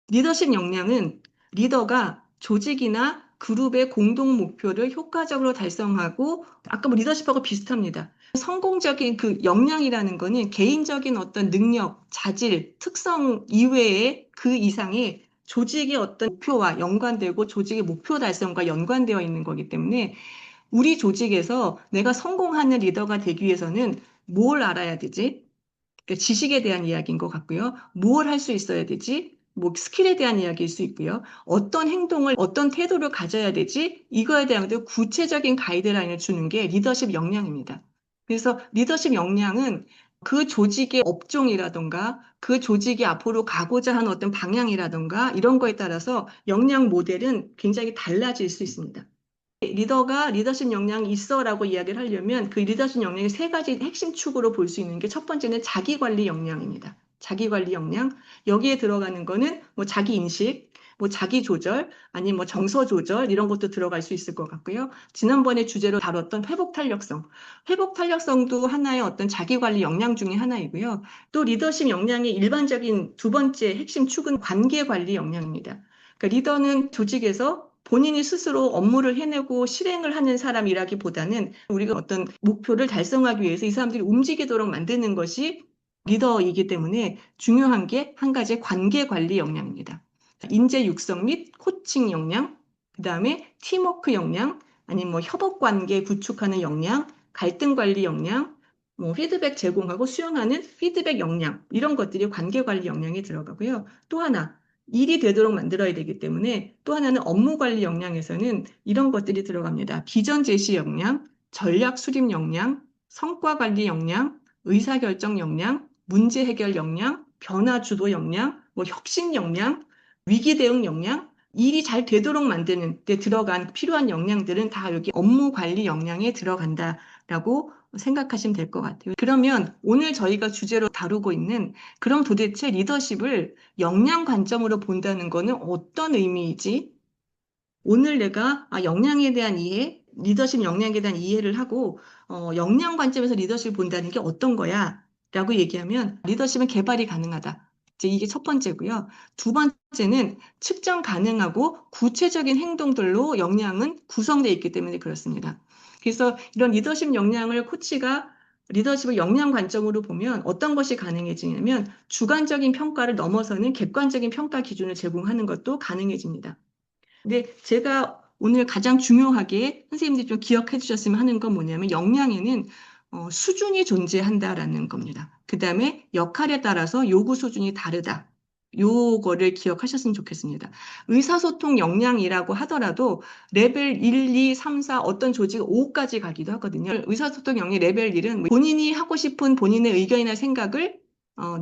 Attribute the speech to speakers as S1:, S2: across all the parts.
S1: 리더십 역량은 리더가 조직이나 그룹의 공동 목표를 효과적으로 달성하고 아까 뭐 리더십하고 비슷합니다. 성공적인 그 역량이라는 거는 개인적인 어떤 능력, 자질, 특성 이외에 그 이상의 조직의 어떤 목표와 연관되고 조직의 목표 달성과 연관되어 있는 거기 때문에 우리 조직에서 내가 성공하는 리더가 되기 위해서는 뭘 알아야 되지? 그러니까 지식에 대한 이야기인 것 같고요. 뭘 할 수 있어야 되지? 뭐 스킬에 대한 이야기일 수 있고요. 어떤 행동을, 어떤 태도를 가져야 되지? 이거에 대한 구체적인 가이드라인을 주는 게 리더십 역량입니다. 그래서 리더십 역량은 그 조직의 업종이라던가 그 조직이 앞으로 가고자 하는 어떤 방향이라던가 이런 거에 따라서 역량 모델은 굉장히 달라질 수 있습니다. 리더가 리더십 역량이 있어라고 이야기를 하려면 그 리더십 역량의 세 가지 핵심 축으로 볼 수 있는 게 첫 번째는 자기관리 역량입니다. 자기관리 역량. 여기에 들어가는 거는 뭐 자기인식, 뭐 자기조절, 아니면 뭐 정서조절 이런 것도 들어갈 수 있을 것 같고요. 지난번에 주제로 다뤘던 회복탄력성. 회복탄력성도 하나의 어떤 자기관리 역량 중에 하나이고요. 또 리더십 역량의 일반적인 두 번째 핵심 축은 관계관리 역량입니다. 그러니까 리더는 조직에서 본인이 스스로 업무를 해내고 실행을 하는 사람이라기보다는 우리가 어떤 목표를 달성하기 위해서 이 사람들이 움직이도록 만드는 것이 리더이기 때문에 중요한 게 한 가지 관계 관리 역량입니다. 인재 육성 및 코칭 역량, 그 다음에 팀워크 역량, 아니면 뭐 협업 관계 구축하는 역량, 갈등 관리 역량, 뭐 피드백 제공하고 수용하는 피드백 역량, 이런 것들이 관계 관리 역량에 들어가고요. 또 하나, 일이 되도록 만들어야 되기 때문에 또 하나는 업무 관리 역량에서는 이런 것들이 들어갑니다. 비전 제시 역량, 전략 수립 역량, 성과 관리 역량, 의사결정 역량, 문제 해결 역량, 변화 주도 역량, 뭐 혁신 역량, 위기 대응 역량, 일이 잘 되도록 만드는 데 들어간 필요한 역량들은 다 여기 업무 관리 역량에 들어간다라고 생각하시면 될 것 같아요. 그러면 오늘 저희가 주제로 다루고 있는 그럼 도대체 리더십을 역량 관점으로 본다는 거는 어떤 의미이지? 오늘 내가 역량에 대한 이해, 리더십 역량에 대한 이해를 하고 역량 관점에서 리더십을 본다는 게 어떤 거야? 라고 얘기하면 리더십은 개발이 가능하다. 이제 이게 첫 번째고요. 두 번째는 측정 가능하고 구체적인 행동들로 역량은 구성되어 있기 때문에 그렇습니다. 그래서 이런 리더십 역량을 코치가 리더십을 역량 관점으로 보면 어떤 것이 가능해지냐면 주관적인 평가를 넘어서는 객관적인 평가 기준을 제공하는 것도 가능해집니다. 근데 제가 오늘 가장 중요하게 선생님들이 좀 기억해 주셨으면 하는 건 뭐냐면 역량에는 수준이 존재한다라는 겁니다. 그 다음에 역할에 따라서 요구 수준이 다르다. 요거를 기억하셨으면 좋겠습니다. 의사소통 역량이라고 하더라도 레벨 1, 2, 3, 4 어떤 조직 5까지 가기도 하거든요. 의사소통 역량 레벨 1은 본인이 하고 싶은 본인의 의견이나 생각을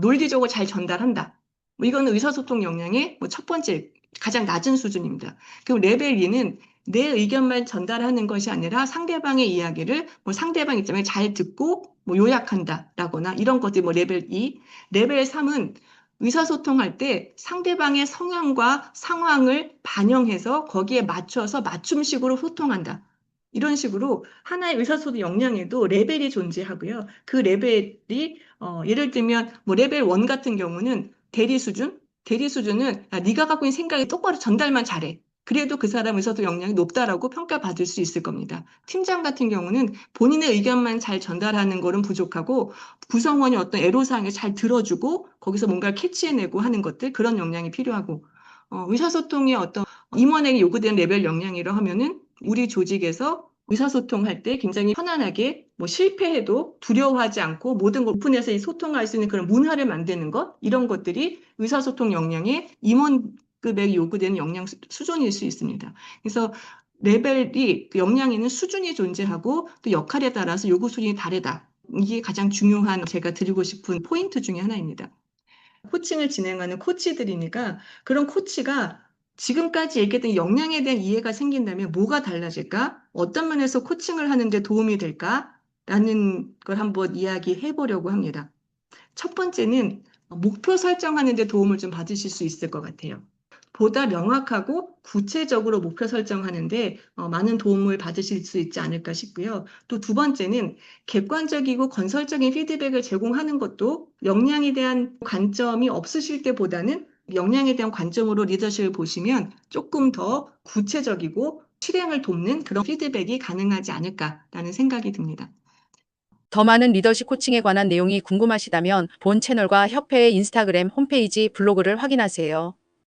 S1: 논리적으로 잘 전달한다. 뭐 이거는 의사소통 역량의 뭐첫 번째 가장 낮은 수준입니다. 그리고 레벨 2는 내 의견만 전달하는 것이 아니라 상대방의 이야기를 뭐 상대방 입장을 잘 듣고 뭐 요약한다라거나 이런 것들이 뭐 레벨 2. 레벨 3은 의사소통할 때 상대방의 성향과 상황을 반영해서 거기에 맞춰서 맞춤식으로 소통한다. 이런 식으로 하나의 의사소통 역량에도 레벨이 존재하고요. 그 레벨이 예를 들면 뭐 레벨 1 같은 경우는 대리 수준, 대리 수준은 네가 갖고 있는 생각이 똑바로 전달만 잘해. 그래도 그 사람 의사소통 역량이 높다라고 평가받을 수 있을 겁니다. 팀장 같은 경우는 본인의 의견만 잘 전달하는 거는 부족하고 구성원이 어떤 애로사항을 잘 들어주고 거기서 뭔가를 캐치해내고 하는 것들 그런 역량이 필요하고 의사소통의 어떤 임원에게 요구되는 레벨 역량이라 하면은 우리 조직에서 의사소통할 때 굉장히 편안하게 뭐 실패해도 두려워하지 않고 모든 걸 오픈해서 소통할 수 있는 그런 문화를 만드는 것 이런 것들이 의사소통 역량의 임원급에 요구되는 역량 수준일 수 있습니다. 그래서 레벨이 그 역량에는 수준이 존재하고 또 역할에 따라서 요구 수준이 다르다. 이게 가장 중요한 제가 드리고 싶은 포인트 중에 하나입니다. 코칭을 진행하는 코치들이니까 그런 코치가 지금까지 얘기했던 역량에 대한 이해가 생긴다면 뭐가 달라질까? 어떤 면에서 코칭을 하는데 도움이 될까? 라는 걸 한번 이야기해 보려고 합니다. 첫 번째는 목표 설정하는 데 도움을 좀 받으실 수 있을 것 같아요. 보다 명확하고 구체적으로 목표 설정하는데 많은 도움을 받으실 수 있지 않을까 싶고요. 또 두 번째는 객관적이고 건설적인 피드백을 제공하는 것도 역량에 대한 관점이 없으실 때보다는 역량에 대한 관점으로 리더십을 보시면 조금 더 구체적이고 실행을 돕는 그런 피드백이 가능하지 않을까라는 생각이 듭니다.
S2: 더 많은 리더십 코칭에 관한 내용이 궁금하시다면 본 채널과 협회의 인스타그램 홈페이지 블로그를 확인하세요.